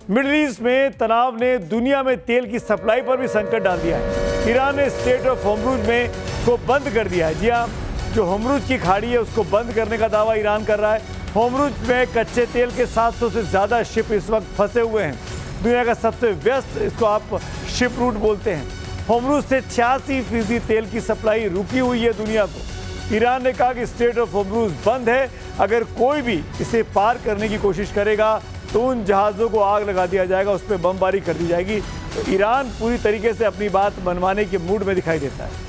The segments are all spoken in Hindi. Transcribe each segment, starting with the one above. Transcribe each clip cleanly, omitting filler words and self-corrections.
मिडिल ईस्ट में तनाव ने दुनिया में तेल की सप्लाई पर भी संकट डाल दिया है। ईरान ने स्ट्रेट ऑफ होर्मुज में को बंद कर दिया है। जी हाँ, जो होर्मुज की खाड़ी है उसको बंद करने का दावा ईरान कर रहा है। होर्मुज में कच्चे तेल के 700 से ज़्यादा शिप इस वक्त फंसे हुए हैं। दुनिया का सबसे व्यस्त इसको आप शिप रूट बोलते हैं। होर्मुज से 86% तेल की सप्लाई रुकी हुई है दुनिया को। ईरान ने कहा कि स्ट्रेट ऑफ होर्मुज बंद है, अगर कोई भी इसे पार करने की कोशिश करेगा तो उन जहाज़ों को आग लगा दिया जाएगा, उस पर बमबारी कर दी जाएगी। तो ईरान पूरी तरीके से अपनी बात मनवाने के मूड में दिखाई देता है।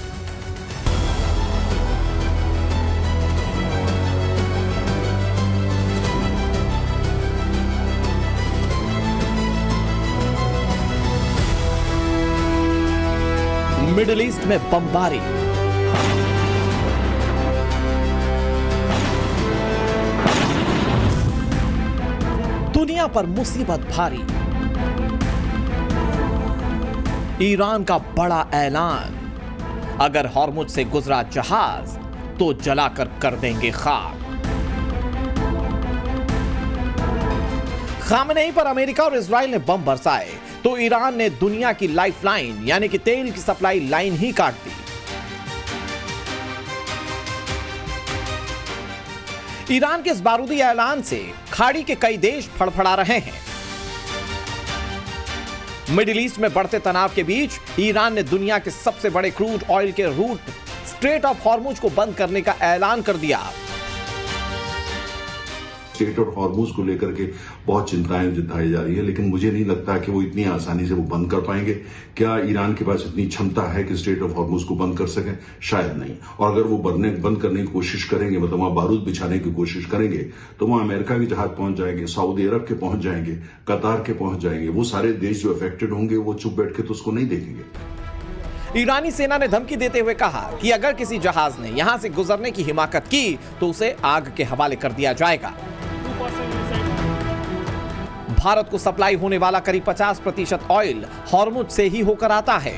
मिडिल ईस्ट में बमबारी, दुनिया पर मुसीबत भारी, ईरान का बड़ा ऐलान, अगर हॉर्मुज से गुजरा जहाज तो जलाकर कर देंगे खाक। खामनेई पर अमेरिका और इजराइल ने बम बरसाए तो ईरान ने दुनिया की लाइफलाइन यानी कि तेल की सप्लाई लाइन ही काट दी। ईरान के इस बारूदी ऐलान से खाड़ी के कई देश फड़फड़ा रहे हैं। मिडिल ईस्ट में बढ़ते तनाव के बीच ईरान ने दुनिया के सबसे बड़े क्रूड ऑयल के रूट स्ट्रेट ऑफ हॉर्मुज को बंद करने का ऐलान कर दिया। स्ट्रेट ऑफ हॉर्मुज को लेकर के बहुत चिंताएं जताई जा रही है, लेकिन मुझे नहीं लगता कि वो इतनी आसानी से वो बंद कर पाएंगे। क्या ईरान के पास इतनी क्षमता है कि स्ट्रेट ऑफ हॉर्मुज को बंद कर सकें? शायद नहीं। और अगर वो बंद करने की कोशिश करेंगे, मतलब वहां बारूद बिछाने की कोशिश करेंगे, तो वहां अमेरिका के जहाज पहुंच जाएंगे, सऊदी अरब के पहुंच जाएंगे, कतार के पहुंच जाएंगे। वो सारे देश जो अफेक्टेड होंगे वो चुप बैठ के तो उसको नहीं देखेंगे। ईरानी सेना ने धमकी देते हुए कहा कि अगर किसी जहाज ने यहां से गुजरने की हिमाकत की तो उसे आग के हवाले कर दिया जाएगा। भारत को सप्लाई होने वाला करीब 50% ऑयल हॉर्मुज से ही होकर आता है।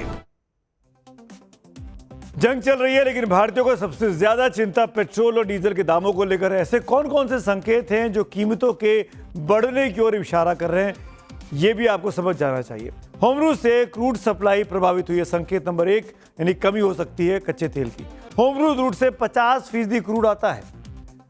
जंग चल रही है, लेकिन भारतीयों को सबसे ज्यादा चिंता पेट्रोल और डीजल के दामों को लेकर है। ऐसे कौन कौन से संकेत हैं जो कीमतों के बढ़ने की ओर इशारा कर रहे हैं, यह भी आपको समझ जाना चाहिए। होर्मुज से क्रूड सप्लाई प्रभावित हुई है। संकेत नंबर 1 यानी कमी हो सकती है कच्चे तेल की। होर्मुज रूट से 50% क्रूड आता है।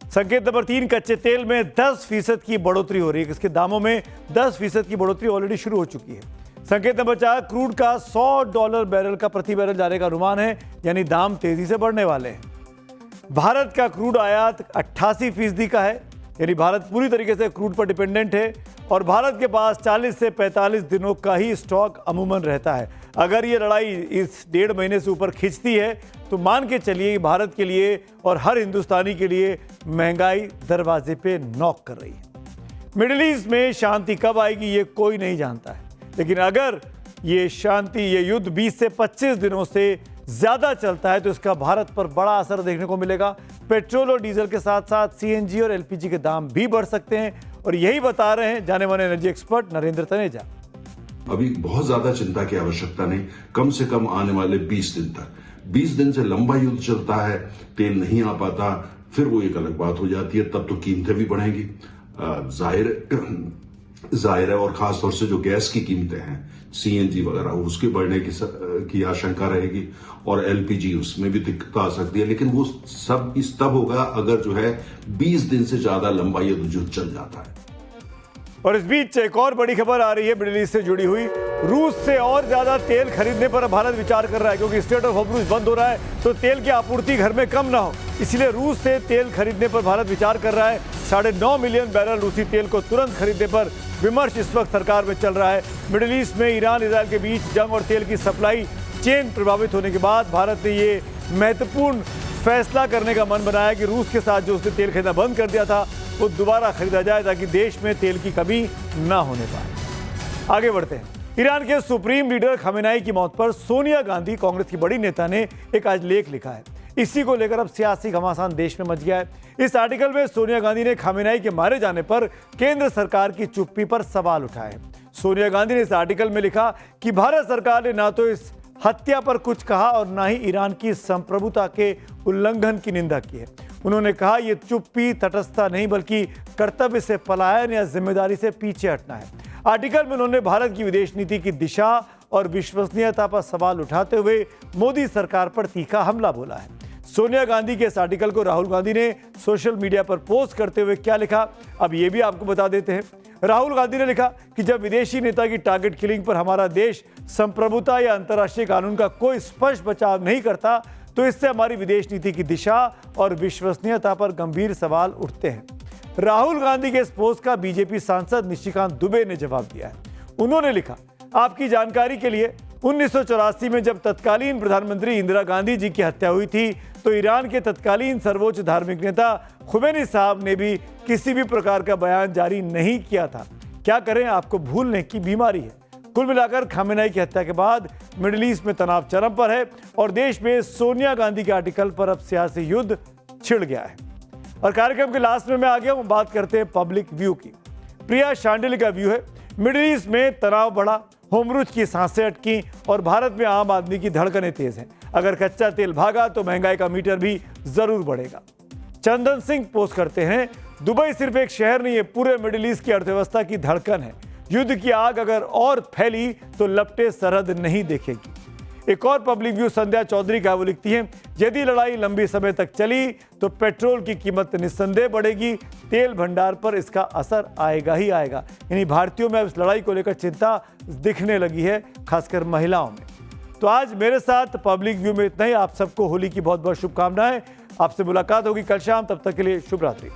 संकेत नंबर 3, कच्चे तेल में 10% की बढ़ोतरी हो रही है। इसके दामों में 10% की बढ़ोतरी ऑलरेडी शुरू हो चुकी है। संकेत नंबर 4, क्रूड का $100 बैरल का प्रति बैरल जाने का अनुमान है, यानी दाम तेजी से बढ़ने वाले हैं। भारत का क्रूड आयात 88% का है, यानी भारत पूरी तरीके से क्रूड पर डिपेंडेंट है और भारत के पास 40 से 45 दिनों का ही स्टॉक अमूमन रहता है। अगर ये लड़ाई इस 1.5 महीने से ऊपर खिंचती है तो मान के चलिए भारत के लिए और हर हिंदुस्तानी के लिए महंगाई दरवाजे पे नॉक कर रही है। मिडिल ईस्ट में शांति कब आएगी ये कोई नहीं जानता है, लेकिन अगर ये युद्ध 20 से 25 दिनों से ज्यादा चलता है तो इसका भारत पर बड़ा असर देखने को मिलेगा। पेट्रोल और डीजल के साथ साथ सीएनजी और एलपीजी के दाम भी बढ़ सकते हैं और यही बता रहे हैं जाने माने एनर्जी एक्सपर्ट नरेंद्र तनेजा। अभी बहुत ज्यादा चिंता की आवश्यकता नहीं, कम से कम आने वाले 20 दिन तक। 20 दिन से लंबा युद्ध चलता है, तेल नहीं आ पाता, फिर वो एक अलग बात हो जाती है, तब तो कीमतें भी बढ़ेंगी। जाहिर है, और खासतौर से जो गैस की कीमतें हैं, सीएनजी वगैरह, उसके बढ़ने की आशंका रहेगी और एलपीजी, उसमें भी दिक्कत आ सकती है। लेकिन वो सब तब होगा अगर जो है 20 दिन से ज्यादा लंबा ये युद्ध चल जाता है। और इस बीच एक और बड़ी खबर आ रही है मिडिल ईस्ट से जुड़ी हुई। रूस से और ज्यादा तेल खरीदने पर भारत विचार कर रहा है, क्योंकि स्ट्रेट ऑफ होर्मुज बंद हो रहा है तो तेल की आपूर्ति घर में कम ना हो, इसलिए रूस से तेल खरीदने पर भारत विचार कर रहा है। 9.5 मिलियन बैरल रूसी तेल को तुरंत खरीदने पर विमर्श इस वक्त सरकार में चल रहा है। मिडिल ईस्ट में ईरान इजराइल के बीच जंग और तेल की सप्लाई चेन प्रभावित होने के बाद भारत ने ये महत्वपूर्ण फैसला करने का मन बनाया कि रूस के साथ जो उसने तेल खरीदना बंद कर दिया था वो दोबारा खरीदा जाए, ताकि देश में तेल की कमी ना होने पाए। आगे बढ़ते हैं। ईरान के सुप्रीम लीडर खमेनाई की मौत पर सोनिया गांधी, कांग्रेस की बड़ी नेता, ने एक आज लेख लिखा है। इसी को लेकर अब सियासी घमासान देश में मच गया है। इस आर्टिकल में सोनिया गांधी ने खमेनाई के मारे जाने पर केंद्र सरकार की चुप्पी पर सवाल उठाए। सोनिया गांधी ने इस आर्टिकल में लिखा कि भारत सरकार ने ना तो इस हत्या पर कुछ कहा और ना ही ईरान की संप्रभुता के उल्लंघन की निंदा की है। उन्होंने कहा यह चुप्पी तटस्थता नहीं बल्कि कर्तव्य से पलायन या जिम्मेदारी से पीछे हटना है। आर्टिकल में उन्होंने भारत की विदेश नीति की दिशा और विश्वसनीयता पर सवाल उठाते हुए मोदी सरकार पर तीखा हमला बोला है। सोनिया गांधी के इस आर्टिकल को राहुल गांधी ने सोशल मीडिया पर पोस्ट करते हुए क्या लिखा, अब ये भी आपको बता देते हैं। राहुल गांधी ने लिखा कि जब विदेशी नेता की टारगेट किलिंग पर हमारा देश संप्रभुता या अंतर्राष्ट्रीय कानून का कोई स्पष्ट बचाव नहीं करता तो इससे हमारी विदेश नीति की दिशा और विश्वसनीयता पर गंभीर सवाल उठते हैं। राहुल गांधी के इस पोस्ट का बीजेपी सांसद निशिकांत दुबे ने जवाब दिया है। उन्होंने लिखा, आपकी जानकारी के लिए 1984 में जब तत्कालीन प्रधानमंत्री इंदिरा गांधी जी की हत्या हुई थी तो ईरान के तत्कालीन सर्वोच्च धार्मिक नेता खुमैनी साहब ने भी किसी भी प्रकार का बयान जारी नहीं किया था। क्या करें, आपको भूलने की बीमारी है। कुल मिलाकर खामेनेई की हत्या के बाद मिडिल ईस्ट में तनाव चरम पर है और देश में सोनिया गांधी के आर्टिकल पर अब सियासी युद्ध छिड़ गया है। और कार्यक्रम के लास्ट में मैं आ गया हूं, बात करते हैं पब्लिक व्यू की। प्रिया शांडिल्य का व्यू है, मिडिल ईस्ट में तनाव बढ़ा, होमरूज की सांसें अटकी और भारत में आम आदमी की धड़कनें तेज हैं। अगर कच्चा तेल भागा तो महंगाई का मीटर भी जरूर बढ़ेगा। चंदन सिंह पोस्ट करते हैं, दुबई सिर्फ एक शहर नहीं है, पूरे मिडिल ईस्ट की अर्थव्यवस्था की धड़कन है। युद्ध की आग अगर और फैली तो लपटे सरहद नहीं देखेगी। एक और पब्लिक व्यू संध्या चौधरी का, वो लिखती हैं, यदि लड़ाई लंबी समय तक चली तो पेट्रोल की कीमत निस्संदेह बढ़ेगी, तेल भंडार पर इसका असर आएगा ही आएगा। यानी भारतीयों में अब इस लड़ाई को लेकर चिंता दिखने लगी है, खासकर महिलाओं में। तो आज मेरे साथ पब्लिक व्यू में इतना ही। आप सबको होली की बहुत बहुत शुभकामनाएं। आपसे मुलाकात होगी कल शाम, तब तक के लिए शुभ रात्रि।